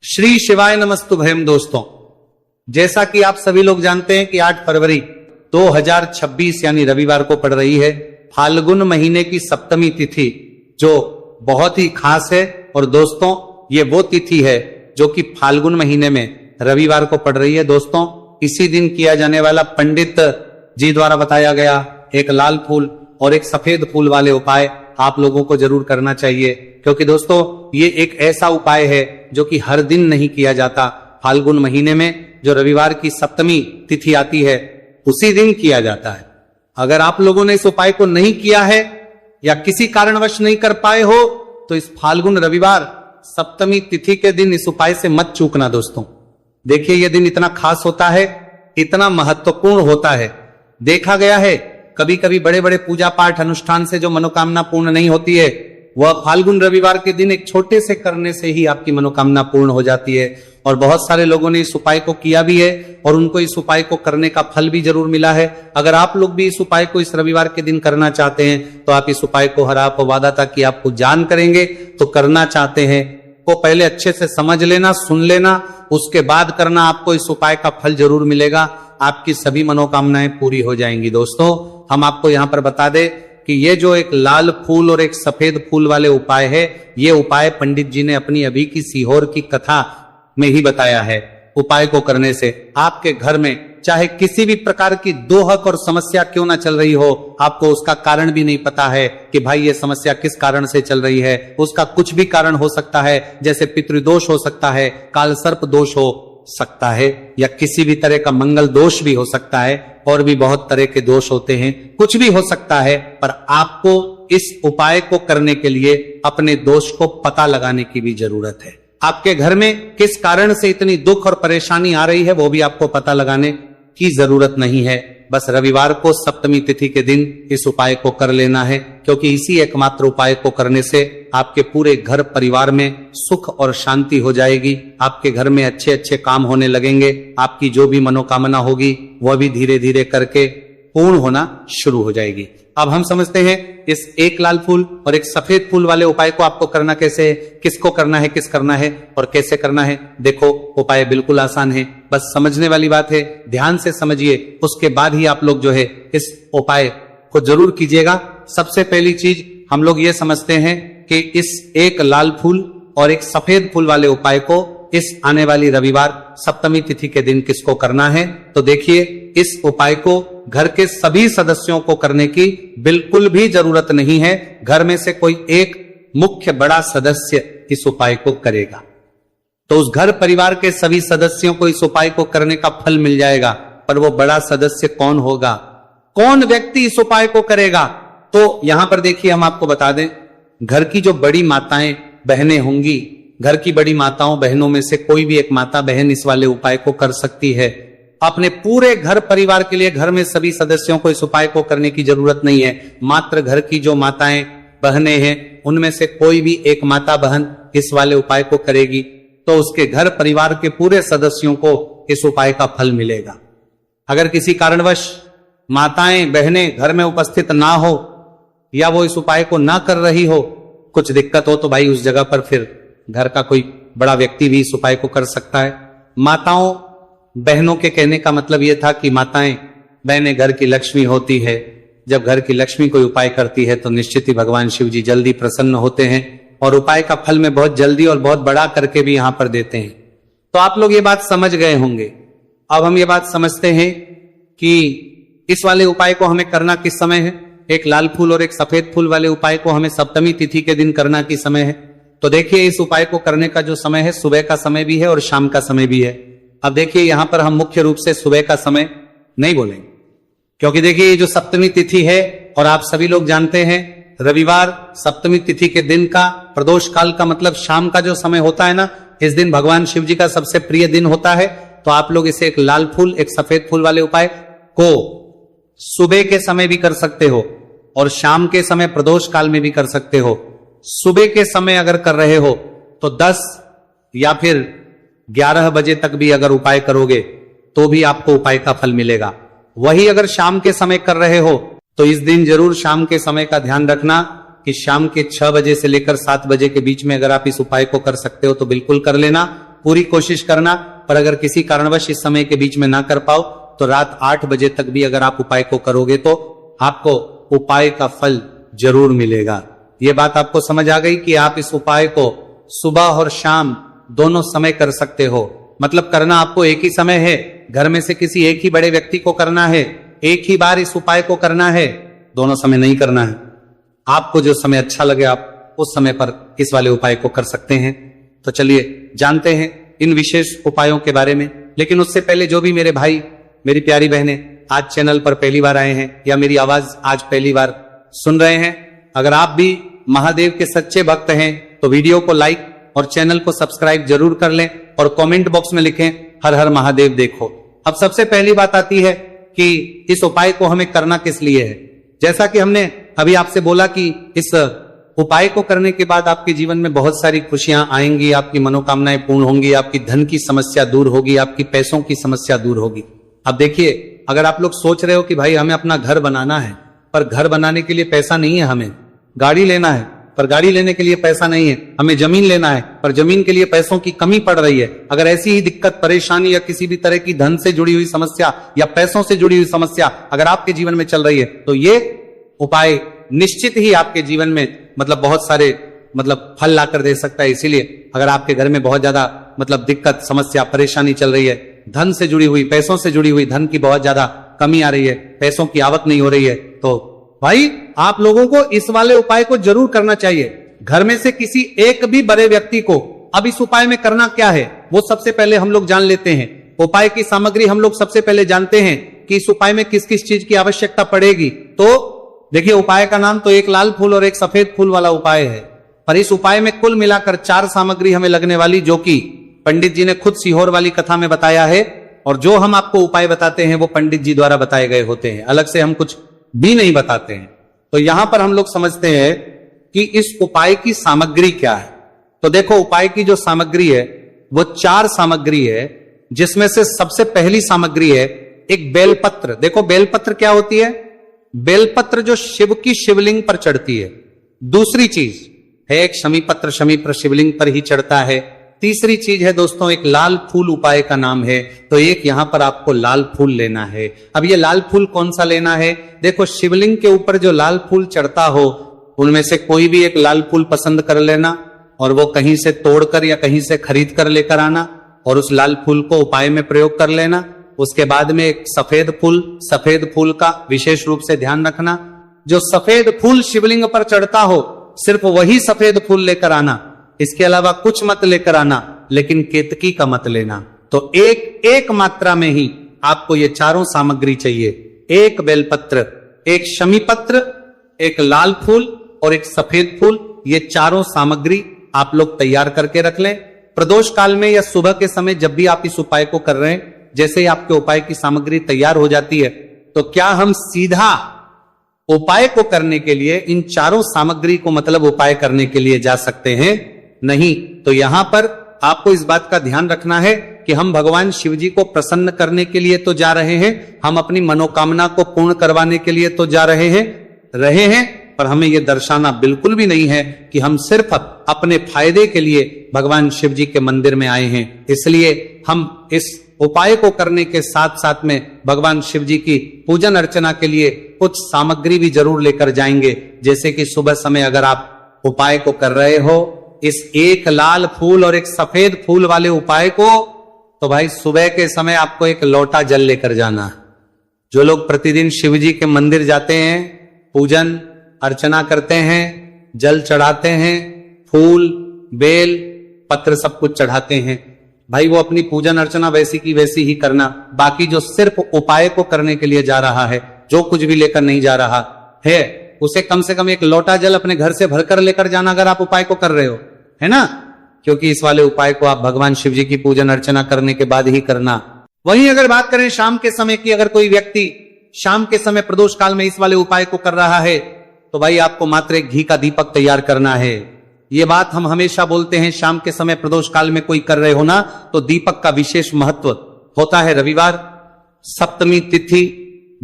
श्री शिवाय नमस्तुभयम। दोस्तों, जैसा कि आप सभी लोग जानते हैं कि 8 फरवरी 2026 यानी रविवार को पड़ रही है फाल्गुन महीने की सप्तमी तिथि, जो बहुत ही खास है। और दोस्तों, ये वो तिथि है जो कि फाल्गुन महीने में रविवार को पड़ रही है। दोस्तों, इसी दिन किया जाने वाला पंडित जी द्वारा बताया गया एक लाल फूल और एक सफेद फूल वाले उपाय आप लोगों को जरूर करना चाहिए, क्योंकि दोस्तों ये एक ऐसा उपाय है जो कि हर दिन नहीं किया जाता। फाल्गुन महीने में जो रविवार की सप्तमी तिथि आती है उसी दिन किया जाता है। अगर आप लोगों ने इस उपाय को नहीं किया है या किसी कारणवश नहीं कर पाए हो तो इस फाल्गुन रविवार सप्तमी तिथि के दिन इस उपाय से मत चूकना। दोस्तों देखिए, यह दिन इतना खास होता है, इतना महत्वपूर्ण होता है। देखा गया है कभी कभी बड़े बड़े पूजा पाठ अनुष्ठान से जो मनोकामना पूर्ण नहीं होती है, वह फाल्गुन रविवार के दिन एक छोटे से करने से ही आपकी मनोकामना पूर्ण हो जाती है। और बहुत सारे लोगों ने इस उपाय को किया भी है और उनको इस उपाय को करने का फल भी जरूर मिला है। अगर आप लोग भी इस उपाय को इस रविवार के दिन करना चाहते हैं तो आप इस उपाय को हर आप वादा था कि आपको जान करेंगे तो करना चाहते हैं को पहले अच्छे से समझ लेना, सुन लेना, उसके बाद करना। आपको इस उपाय का फल जरूर मिलेगा, आपकी सभी मनोकामनाएं पूरी हो जाएंगी। दोस्तों, हम आपको यहां पर बता दें कि ये जो एक लाल फूल और एक सफेद फूल वाले उपाय है, ये उपाय पंडित जी ने अपनी अभी की सीहोर की कथा में ही बताया है। उपाय को करने से आपके घर में चाहे किसी भी प्रकार की दोहक और समस्या क्यों ना चल रही हो, आपको उसका कारण भी नहीं पता है कि भाई ये समस्या किस कारण से चल रही है, उसका कुछ भी कारण हो सकता है। जैसे पितृदोष हो सकता है, काल सर्प दोष हो सकता है, या किसी भी तरह का मंगल दोष भी हो सकता है, और भी बहुत तरह के दोष होते हैं, कुछ भी हो सकता है। पर आपको इस उपाय को करने के लिए अपने दोष को पता लगाने की भी जरूरत है। आपके घर में किस कारण से इतनी दुख और परेशानी आ रही है वो भी आपको पता लगाने की जरूरत नहीं है। बस रविवार को सप्तमी तिथि के दिन इस उपाय को कर लेना है, क्योंकि इसी एकमात्र उपाय को करने से आपके पूरे घर परिवार में सुख और शांति हो जाएगी। आपके घर में अच्छे अच्छे काम होने लगेंगे, आपकी जो भी मनोकामना होगी वह भी धीरे धीरे करके पूर्ण होना शुरू हो जाएगी। अब हम समझते हैं इस एक लाल फूल और एक सफेद फूल वाले उपाय को आपको करना कैसे है, किसको करना है, किस करना है और कैसे करना है। देखो, उपाय बिल्कुल आसान है, बस समझने वाली बात है। ध्यान से समझिए, उसके बाद ही आप लोग जो है इस उपाय को जरूर कीजिएगा। सबसे पहली चीज हम लोग ये समझते हैं कि इस एक लाल फूल और एक सफेद फूल वाले उपाय को इस आने वाली रविवार सप्तमी तिथि के दिन किसको करना है। तो देखिए, इस उपाय को घर के सभी सदस्यों को करने की बिल्कुल भी जरूरत नहीं है। घर में से कोई एक मुख्य बड़ा सदस्य इस उपाय को करेगा तो उस घर परिवार के सभी सदस्यों को इस उपाय को करने का फल मिल जाएगा। पर वो बड़ा सदस्य कौन होगा, कौन व्यक्ति इस उपाय को करेगा, तो यहां पर देखिए हम आपको बता दें, घर की जो बड़ी माताएं बहनें होंगी, घर की बड़ी माताओं बहनों में से कोई भी एक माता बहन इस वाले उपाय को कर सकती है। अपने पूरे घर परिवार के लिए घर में सभी सदस्यों को इस उपाय को करने की जरूरत नहीं है। मात्र घर की जो माताएं बहनें हैं उनमें से कोई भी एक माता बहन इस वाले उपाय को करेगी तो उसके घर परिवार के पूरे सदस्यों को इस उपाय का फल मिलेगा। अगर किसी कारणवश माताएं बहनें घर में उपस्थित ना हो या वो इस उपाय को ना कर रही हो, कुछ दिक्कत हो, तो भाई उस जगह पर फिर घर का कोई बड़ा व्यक्ति भी इस उपाय को कर सकता है। माताओं बहनों के कहने का मतलब यह था कि माताएं बहनें घर की लक्ष्मी होती है। जब घर की लक्ष्मी कोई उपाय करती है तो निश्चित ही भगवान शिव जी जल्दी प्रसन्न होते हैं और उपाय का फल में बहुत जल्दी और बहुत बड़ा करके भी यहां पर देते हैं। तो आप लोग ये बात समझ गए होंगे। अब हम ये बात समझते हैं कि इस वाले उपाय को हमें करना किस समय है। एक लाल फूल और एक सफेद फूल वाले उपाय को हमें सप्तमी तिथि के दिन करना किस समय है। तो देखिए, इस उपाय को करने का जो समय है, सुबह का समय भी है और शाम का समय भी है। अब देखिए, यहां पर हम मुख्य रूप से सुबह का समय नहीं बोलेंगे, क्योंकि देखिए ये जो सप्तमी तिथि है और आप सभी लोग जानते हैं रविवार सप्तमी तिथि के दिन का प्रदोष काल का मतलब शाम का जो समय होता है ना, इस दिन भगवान शिव जी का सबसे प्रिय दिन होता है। तो आप लोग इसे एक लाल फूल एक सफेद फूल वाले उपाय को सुबह के समय भी कर सकते हो और शाम के समय प्रदोष काल में भी कर सकते हो। सुबह के समय अगर कर रहे हो तो 10 या फिर 11 बजे तक भी अगर उपाय करोगे तो भी आपको उपाय का फल मिलेगा। वही अगर शाम के समय कर रहे हो तो इस दिन जरूर शाम के समय का ध्यान रखना कि शाम के 6 बजे से लेकर 7 बजे के बीच में अगर आप इस उपाय को कर सकते हो तो बिल्कुल कर लेना। पूरी कोशिश करना। पर अगर किसी कारणवश इस समय के बीच में ना कर पाओ तो रात 8 बजे तक भी अगर आप उपाय को करोगे तो आपको उपाय का फल जरूर मिलेगा। ये बात आपको समझ आ गई कि आप इस उपाय को सुबह और शाम दोनों समय कर सकते हो। मतलब करना आपको एक ही समय है, घर में से किसी एक ही बड़े व्यक्ति को करना है, एक ही बार इस उपाय को करना है, दोनों समय नहीं करना है। आपको जो समय अच्छा लगे आप उस समय पर इस वाले उपाय को कर सकते हैं। तो चलिए जानते हैं इन विशेष उपायों के बारे में। लेकिन उससे पहले जो भी मेरे भाई मेरी प्यारी बहनें आज चैनल पर पहली बार आए हैं या मेरी आवाज आज पहली बार सुन रहे हैं, अगर आप भी महादेव के सच्चे भक्त हैं तो वीडियो को लाइक और चैनल को सब्सक्राइब जरूर कर लें और कमेंट बॉक्स में लिखें हर हर महादेव देखो। अब सबसे पहली बात आती है कि इस उपाय को हमें करना किस लिए है। जैसा कि हमने अभी आपसे बोला कि इस उपाय को करने के बाद आपके जीवन में बहुत सारी खुशियां आएंगी, आपकी मनोकामनाएं पूर्ण होंगी, आपकी धन की समस्या दूर होगी, आपकी पैसों की समस्या दूर होगी। अब देखिए, अगर आप लोग सोच रहे हो कि भाई हमें अपना घर बनाना है पर घर बनाने के लिए पैसा नहीं है, हमें गाड़ी लेना है पर गाड़ी लेने के लिए पैसा नहीं है, हमें जमीन लेना है पर जमीन के लिए पैसों की कमी पड़ रही है, अगर ऐसी ही दिक्कत परेशानी या किसी भी तरह की धन से जुड़ी हुई समस्या या पैसों से जुड़ी हुई समस्या अगर आपके जीवन में चल रही है तो ये उपाय निश्चित ही आपके जीवन में मतलब बहुत सारे फल ला कर दे सकता है। इसीलिए अगर आपके घर में बहुत ज्यादा दिक्कत समस्या परेशानी चल रही है, धन से जुड़ी हुई पैसों से जुड़ी हुई धन की बहुत ज्यादा कमी आ रही है, पैसों की आवक नहीं हो रही है, तो भाई आप लोगों को इस वाले उपाय को जरूर करना चाहिए। घर में से किसी एक भी बड़े व्यक्ति को अब इस उपाय में करना क्या है वो सबसे पहले हम लोग जान लेते हैं। उपाय की सामग्री हम लोग सबसे पहले जानते हैं कि इस उपाय में किस किस चीज की आवश्यकता पड़ेगी। तो देखिए, उपाय का नाम तो एक लाल फूल और एक सफेद फूल वाला उपाय है, पर इस उपाय में कुल मिलाकर 4 सामग्री हमें लगने वाली, जो कि पंडित जी ने खुद सीहोर वाली कथा में बताया है, और जो हम आपको उपाय बताते हैं वो पंडित जी द्वारा बताए गए होते हैं, अलग से हम कुछ भी नहीं बताते हैं। तो यहां पर हम लोग समझते हैं कि इस उपाय की सामग्री क्या है। तो देखो, उपाय की जो सामग्री है वो 4 सामग्री है, जिसमें से सबसे पहली सामग्री है एक बेलपत्र। देखो, बेलपत्र क्या होती है? बेलपत्र जो शिव की शिवलिंग पर चढ़ती है। दूसरी चीज है एक शमीपत्र, शमीपत्र शिवलिंग पर ही चढ़ता है। तीसरी चीज है दोस्तों एक लाल फूल, उपाय का नाम है, तो एक यहां पर आपको लाल फूल लेना है। अब ये लाल फूल कौन सा लेना है? देखो, शिवलिंग के ऊपर जो लाल फूल चढ़ता हो उनमें से कोई भी एक लाल फूल पसंद कर लेना और वो कहीं से तोड़कर या कहीं से खरीद कर लेकर आना और उस लाल फूल को उपाय में प्रयोग कर लेना। उसके बाद में एक सफेद फूल का विशेष रूप से ध्यान रखना, जो सफेद फूल शिवलिंग पर चढ़ता हो सिर्फ वही सफेद फूल लेकर आना, इसके अलावा कुछ मत लेकर आना, लेकिन केतकी का मत लेना। तो एक मात्रा में ही आपको ये चारों सामग्री चाहिए, एक बेलपत्र, एक शमीपत्र, एक लाल फूल और एक सफेद फूल। ये चारों सामग्री आप लोग तैयार करके रख लें। प्रदोष काल में या सुबह के समय जब भी आप इस उपाय को कर रहे हैं, जैसे ही आपके उपाय की सामग्री तैयार हो जाती है तो क्या हम सीधा उपाय को करने के लिए इन चारों सामग्री को उपाय करने के लिए जा सकते हैं? नहीं। तो यहां पर आपको इस बात का ध्यान रखना है कि हम भगवान शिव जी को प्रसन्न करने के लिए तो जा रहे हैं, हम अपनी मनोकामना को पूर्ण करवाने के लिए तो जा रहे हैं, पर हमें यह दर्शाना बिल्कुल भी नहीं है कि हम सिर्फ अपने फायदे के लिए भगवान शिव जी के मंदिर में आए हैं। इसलिए हम इस उपाय को करने के साथ साथ में भगवान शिव जी की पूजन अर्चना के लिए कुछ सामग्री भी जरूर लेकर जाएंगे। जैसे कि सुबह समय अगर आप उपाय को कर रहे हो, इस एक लाल फूल और एक सफेद फूल वाले उपाय को, तो भाई सुबह के समय आपको एक लोटा जल लेकर जाना। जो लोग प्रतिदिन शिव जी के मंदिर जाते हैं, पूजन अर्चना करते हैं, जल चढ़ाते हैं, फूल बेल पत्र सब कुछ चढ़ाते हैं, भाई वो अपनी पूजन अर्चना वैसी की वैसी ही करना। बाकी जो सिर्फ उपाय को करने के लिए जा रहा है, जो कुछ भी लेकर नहीं जा रहा है, उसे कम से कम एक लोटा जल अपने घर से भरकर लेकर जाना अगर आप उपाय को कर रहे हो, है ना? क्योंकि इस वाले उपाय को आप भगवान शिव जी की पूजन अर्चना करने के बाद ही करना। वहीं अगर बात करें शाम के समय की, अगर कोई व्यक्ति शाम के समय प्रदोष काल में इस वाले उपाय को कर रहा है तो भाई आपको मात्र एक घी का दीपक तैयार करना है। ये बात हम हमेशा बोलते हैं, शाम के समय प्रदोष काल में कोई कर रहे हो ना, तो दीपक का विशेष महत्व होता है। रविवार, सप्तमी तिथि,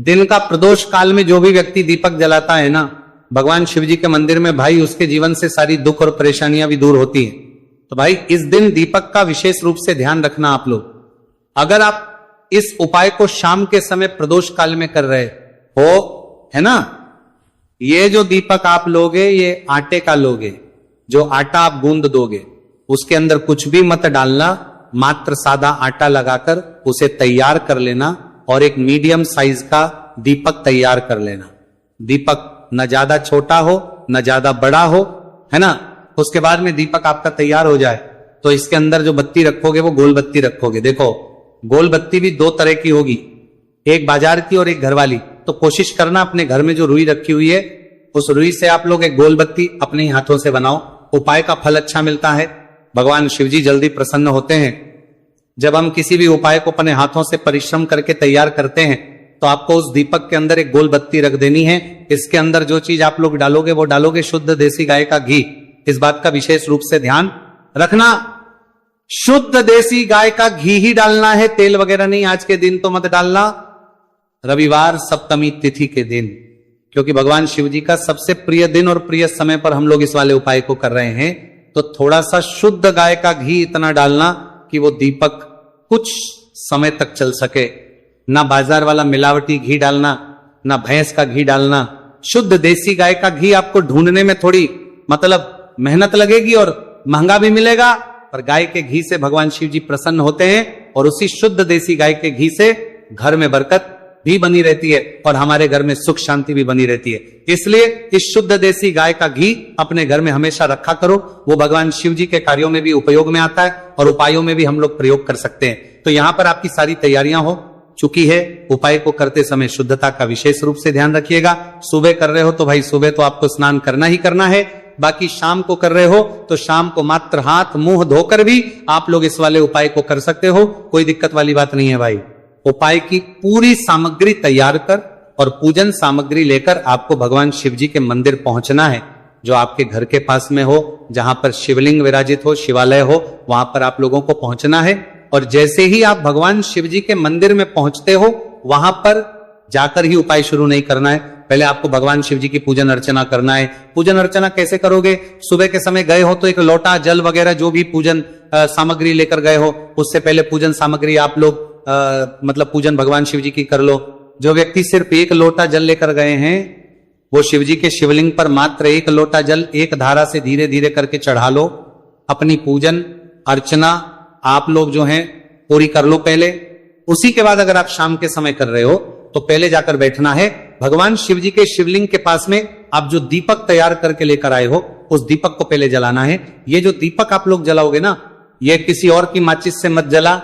दिन का प्रदोष काल में जो भी व्यक्ति दीपक जलाता है ना भगवान शिव जी के मंदिर में, भाई उसके जीवन से सारी दुख और परेशानियां भी दूर होती हैं। तो भाई इस दिन दीपक का विशेष रूप से ध्यान रखना आप लोग। अगर आप इस उपाय को शाम के समय प्रदोष काल में कर रहे हो, है ना, ये जो दीपक आप लोगे ये आटे का लोगे, जो आटा आप गूंद दोगे उसके अंदर कुछ भी मत डालना, मात्र सादा आटा लगाकर उसे तैयार कर लेना और एक मीडियम साइज का दीपक तैयार कर लेना। दीपक न ज्यादा छोटा हो न ज्यादा बड़ा हो, है ना। उसके बाद में दीपक आपका तैयार हो जाए तो इसके अंदर जो बत्ती रखोगे वो गोल बत्ती रखोगे। देखो गोल बत्ती भी दो तरह की होगी, एक बाजार की और एक घर वाली। तो कोशिश करना अपने घर में जो रुई रखी हुई है उस रुई से आप लोग एक गोल बत्ती अपने हाथों से बनाओ। उपाय का फल अच्छा मिलता है, भगवान शिवजी जल्दी प्रसन्न होते हैं। जब हम किसी भी उपाय को अपने हाथों से परिश्रम करके तैयार करते हैं तो आपको उस दीपक के अंदर एक गोल बत्ती रख देनी है। इसके अंदर जो चीज आप लोग डालोगे वो डालोगे शुद्ध देसी गाय का घी। इस बात का विशेष रूप से ध्यान रखना, शुद्ध देसी गाय का घी ही डालना है, तेल वगैरह नहीं। आज के दिन तो मत डालना, रविवार सप्तमी तिथि के दिन, क्योंकि भगवान शिव जी का सबसे प्रिय दिन और प्रिय समय पर हम लोग इस वाले उपाय को कर रहे हैं। तो थोड़ा सा शुद्ध गाय का घी इतना डालना कि वो दीपक कुछ समय तक चल सके। ना बाजार वाला मिलावटी घी डालना, ना भैंस का घी डालना। शुद्ध देसी गाय का घी आपको ढूंढने में थोड़ी मतलब मेहनत लगेगी और महंगा भी मिलेगा, पर गाय के घी से भगवान शिव जी प्रसन्न होते हैं और उसी शुद्ध देसी गाय के घी से घर में बरकत भी बनी रहती है और हमारे घर में सुख शांति भी बनी रहती है। इसलिए इस शुद्ध देसी गाय का घी अपने घर में हमेशा रखा करो, वो भगवान शिव जी के कार्यों में भी उपयोग में आता है और उपायों में भी हम लोग प्रयोग कर सकते हैं। तो यहां पर आपकी सारी तैयारियां हो चुकी है। उपाय को करते समय शुद्धता का विशेष रूप से ध्यान रखिएगा। सुबह कर रहे हो तो भाई सुबह तो आपको स्नान करना ही करना है, बाकी शाम को कर रहे हो तो शाम को मात्र हाथ मुंह धोकर भी आप लोग इस वाले उपाय को कर सकते हो, कोई दिक्कत वाली बात नहीं है भाई। उपाय की पूरी सामग्री तैयार कर और पूजन सामग्री लेकर आपको भगवान शिव जी के मंदिर पहुंचना है, जो आपके घर के पास में हो, जहां पर शिवलिंग विराजित हो, शिवालय हो, वहां पर आप लोगों को पहुंचना है। और जैसे ही आप भगवान शिव जी के मंदिर में पहुंचते हो वहां पर जाकर ही उपाय शुरू नहीं करना है, पहले आपको भगवान शिव जी की पूजन अर्चना करना है। पूजन अर्चना कैसे करोगे? सुबह के समय गए हो तो एक लोटा जल वगैरह जो भी पूजन सामग्री लेकर गए हो, उससे पहले पूजन सामग्री आप लोग मतलब पूजन भगवान शिव जी की कर लो। जो व्यक्ति सिर्फ एक लोटा जल लेकर गए हैं वो शिव जी के शिवलिंग पर मात्र एक लोटा जल एक धारा से धीरे धीरे करके चढ़ा लो। अपनी पूजन अर्चना आप लोग जो हैं पूरी कर लो पहले। उसी के बाद अगर आप शाम के समय कर रहे हो तो पहले जाकर बैठना है भगवान शिव जी के शिवलिंग के पास में। आप जो दीपक तैयार करके लेकर आए हो उस दीपक को पहले जलाना है। ये जो दीपक आप लोग जलाओगे ना, ये किसी और की माचिस से मत जला,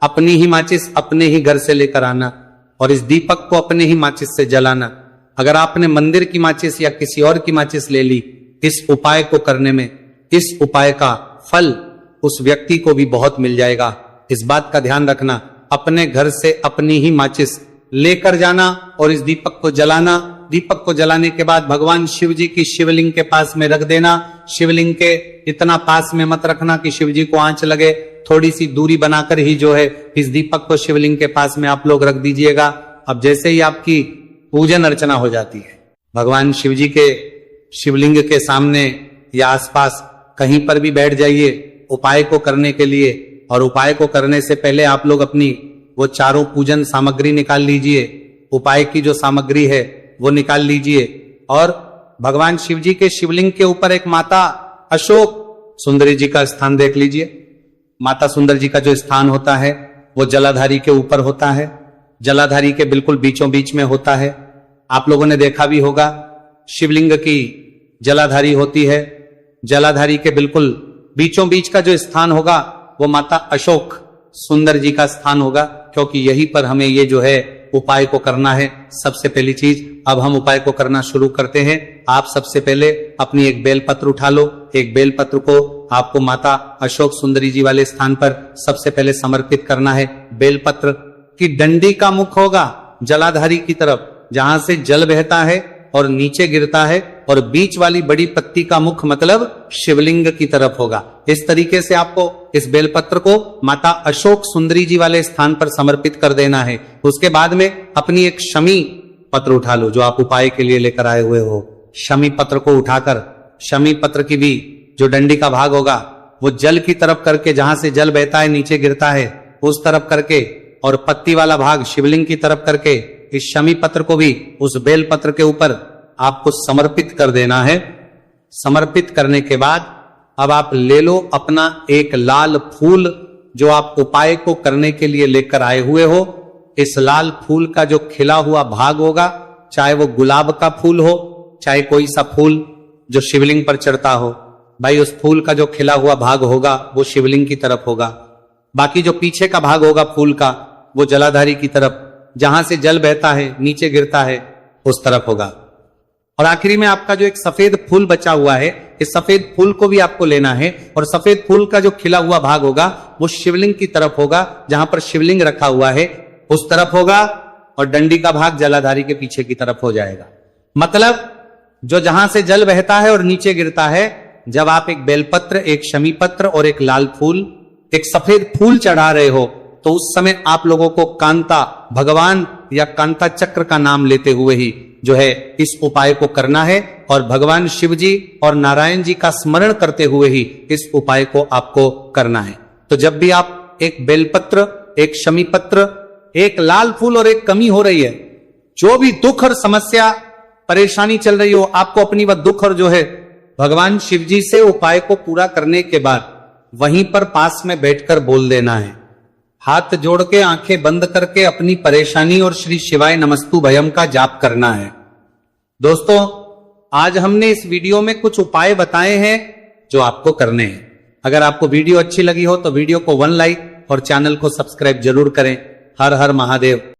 अपनी ही माचिस अपने ही घर से लेकर आना और इस दीपक को अपने ही माचिस से जलाना। अगर आपने मंदिर की माचिस या किसी और की माचिस ले ली इस उपाय को करने में, इस उपाय का फल उस व्यक्ति को भी बहुत मिल जाएगा। इस बात का ध्यान रखना, अपने घर से अपनी ही माचिस लेकर जाना और इस दीपक को जलाना। दीपक को जलाने के बाद भगवान शिव जी की शिवलिंग के पास में रख देना। शिवलिंग के इतना पास में मत रखना कि शिव जी को आंच लगे, थोड़ी सी दूरी बनाकर ही जो है इस दीपक को शिवलिंग के पास में आप लोग रख दीजिएगा। अब जैसे ही आपकी पूजन अर्चना हो जाती है, भगवान शिव जी के शिवलिंग के सामने या आसपास कहीं पर भी बैठ जाइए उपाय को करने के लिए। और उपाय को करने से पहले आप लोग अपनी वो चारों पूजन सामग्री निकाल लीजिए, उपाय की जो सामग्री है वो निकाल लीजिए और भगवान शिव जी के शिवलिंग के ऊपर एक माता अशोक सुंदरी जी का स्थान देख लीजिए। माता सुंदर जी का जो स्थान होता है वो जलाधारी के ऊपर होता है, जलाधारी के बिल्कुल बीचों बीच में होता है। आप लोगों ने देखा भी होगा शिवलिंग की जलाधारी होती है, जलाधारी के बिल्कुल बीचों बीच का जो स्थान होगा वो माता अशोक सुंदर जी का स्थान होगा, क्योंकि यहीं पर हमें ये जो है उपाय को करना है। सबसे पहली चीज, अब हम उपाय को करना शुरू करते हैं। आप सबसे पहले अपनी एक बेलपत्र उठा लो। एक बेलपत्र को आपको माता अशोक सुंदरी जी वाले स्थान पर सबसे पहले समर्पित करना है। बेलपत्र की डंडी का मुख होगा जलाधारी की तरफ, जहां से जल बहता है और नीचे गिरता है, और बीच वाली बड़ी पत्ती का मुख मतलब शिवलिंग की तरफ होगा। इस तरीके से आपको इस बेलपत्र को माता अशोक सुंदरी जी वाले स्थान पर समर्पित कर देना है। उसके बाद में अपनी एक शमी पत्र उठा लो जो आप उपाय के लिए लेकर आए हुए हो। शमी पत्र को उठाकर शमी पत्र की भी जो डंडी का भाग होगा वो जल की तरफ करके, जहां से जल बहता है नीचे गिरता है उस तरफ करके, और पत्ती वाला भाग शिवलिंग की तरफ करके इस शमी पत्र को भी उस बेल पत्र के ऊपर आपको समर्पित कर देना है। समर्पित करने के बाद अब आप ले लो अपना एक लाल फूल जो आप उपाय को करने के लिए लेकर आए हुए हो। इस लाल फूल का जो खिला हुआ भाग होगा, चाहे वो गुलाब का फूल हो, चाहे कोई सा फूल जो शिवलिंग पर चढ़ता हो, भाई उस फूल का जो खिला हुआ भाग होगा वो शिवलिंग की तरफ होगा। बाकी जो पीछे का भाग होगा फूल का वो जलाधारी की तरफ, जहां से जल बहता है नीचे गिरता है उस तरफ होगा। और आखिरी में आपका जो एक सफेद फूल बचा हुआ है, इस सफेद फूल को भी आपको लेना है और सफेद फूल का जो खिला हुआ भाग होगा वो शिवलिंग की तरफ होगा, जहां पर शिवलिंग रखा हुआ है उस तरफ होगा, और डंडी का भाग जलाधारी के पीछे की तरफ हो जाएगा। मतलब जो जहां से जल बहता है और नीचे गिरता है, जब आप एक बेलपत्र, एक शमी पत्र और एक लाल फूल, एक सफेद फूल चढ़ा रहे हो, तो उस समय आप लोगों को कांता भगवान या कांता चक्र का नाम लेते हुए ही जो है इस उपाय को करना है, और भगवान शिव जी और नारायण जी का स्मरण करते हुए ही इस उपाय को आपको करना है। तो जब भी आप एक बेलपत्र, एक शमी पत्र, एक लाल फूल और एक कमी हो रही है, जो भी दुख और समस्या परेशानी चल रही हो, आपको अपनी वह दुख और जो है भगवान शिव जी से उपाय को पूरा करने के बाद वहीं पर पास में बैठकर बोल देना है। हाथ जोड़ के आंखें बंद करके अपनी परेशानी और श्री शिवाय नमस्तु भयम का जाप करना है। दोस्तों, आज हमने इस वीडियो में कुछ उपाय बताए हैं जो आपको करने हैं। अगर आपको वीडियो अच्छी लगी हो तो वीडियो को 1 लाइक और चैनल को सब्सक्राइब जरूर करें। हर हर महादेव।